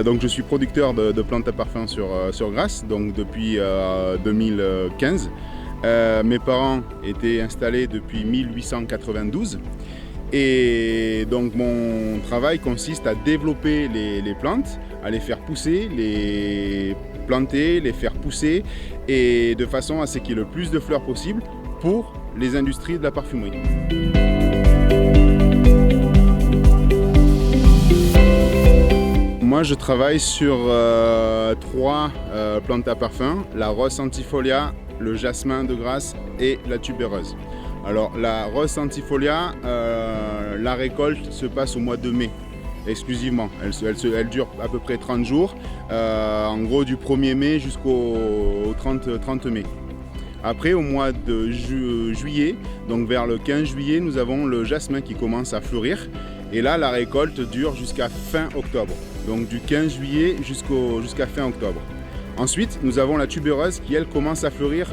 Donc je suis producteur de plantes à parfum sur Grasse, donc depuis 2015. Mes parents étaient installés depuis 1892 et donc mon travail consiste à développer les plantes, à les faire pousser, les planter, les faire pousser et de façon à ce qu'il y ait le plus de fleurs possible pour les industries de la parfumerie. Moi je travaille sur 3 plantes à parfum, la rose centifolia, le jasmin de Grasse et la tubéreuse. Alors la rose centifolia, la récolte se passe au mois de mai exclusivement. Elle dure à peu près 30 jours, en gros du 1er mai jusqu'au 30 mai. Après, au mois de juillet, donc vers le 15 juillet, nous avons le jasmin qui commence à fleurir. Et là, la récolte dure jusqu'à fin octobre. Donc du 15 juillet jusqu'à fin octobre. Ensuite, nous avons la tubéreuse qui, elle, commence à fleurir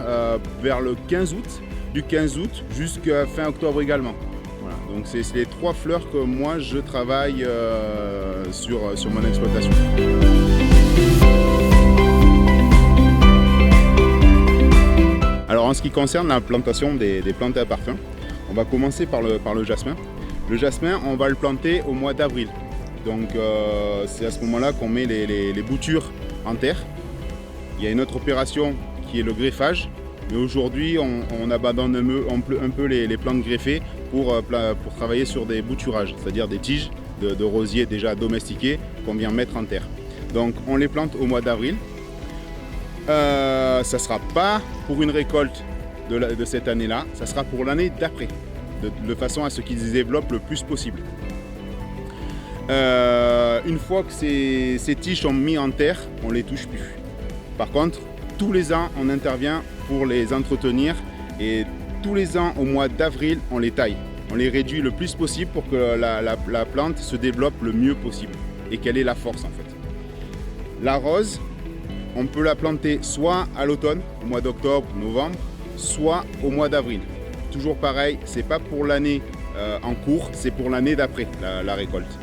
vers le 15 août. Du 15 août jusqu'à fin octobre également. Voilà. Donc c'est les 3 fleurs que moi, je travaille sur mon exploitation. Alors en ce qui concerne la plantation des plantes à parfum, on va commencer par le jasmin. Le jasmin, on va le planter au mois d'avril. Donc c'est à ce moment-là qu'on met les boutures en terre. Il y a une autre opération qui est le greffage. Mais aujourd'hui, on abandonne un peu les plantes greffées pour travailler sur des bouturages, c'est-à-dire des tiges de rosiers déjà domestiqués qu'on vient mettre en terre. Donc on les plante au mois d'avril. Ça ne sera pas pour une récolte de cette année-là, ça sera pour l'année d'après, de façon à ce qu'ils se développent le plus possible. Une fois que ces tiges sont mises en terre, on ne les touche plus. Par contre, tous les ans, on intervient pour les entretenir et tous les ans, au mois d'avril, on les taille. On les réduit le plus possible pour que la plante se développe le mieux possible et qu'elle ait la force en fait. La rose, on peut la planter soit à l'automne, au mois d'octobre, novembre, soit au mois d'avril. Toujours pareil, c'est pas pour l'année en cours, c'est pour l'année d'après la récolte.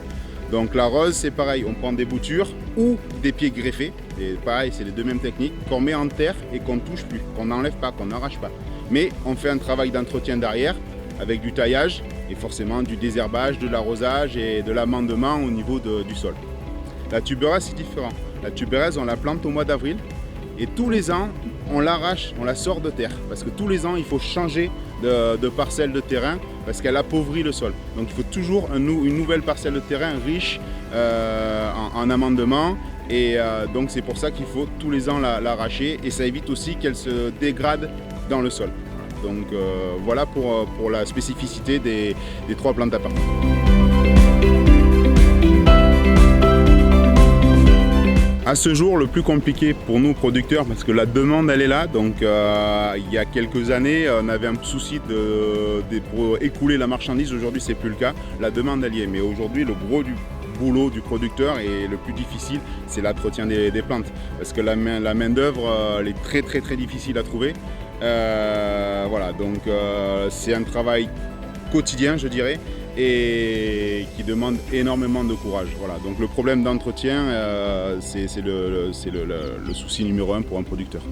Donc la rose, c'est pareil, on prend des boutures ou des pieds greffés, et pareil, c'est les 2 mêmes techniques, qu'on met en terre et qu'on ne touche plus, qu'on n'enlève pas, qu'on n'arrache pas. Mais on fait un travail d'entretien derrière, avec du taillage et forcément du désherbage, de l'arrosage et de l'amendement au niveau du sol. La tubéreuse, c'est différent. La tubéreuse, on la plante au mois d'avril et tous les ans, on l'arrache, on la sort de terre. Parce que tous les ans, il faut changer de parcelle de terrain parce qu'elle appauvrit le sol. Donc il faut toujours une nouvelle parcelle de terrain riche en amendement. Et donc c'est pour ça qu'il faut tous les ans l'arracher et ça évite aussi qu'elle se dégrade dans le sol. Donc voilà pour la spécificité des 3 plantes à parfum. À ce jour, le plus compliqué pour nous producteurs, parce que la demande elle est là, donc il y a quelques années on avait un souci pour écouler la marchandise, aujourd'hui c'est plus le cas, la demande elle y est, mais aujourd'hui le gros du boulot du producteur et le plus difficile c'est l'entretien des plantes, parce que la main d'œuvre elle est très difficile à trouver, voilà, donc c'est un travail quotidien je dirais, et qui demande énormément de courage. Voilà. Donc le problème d'entretien, c'est le souci numéro 1 pour un producteur.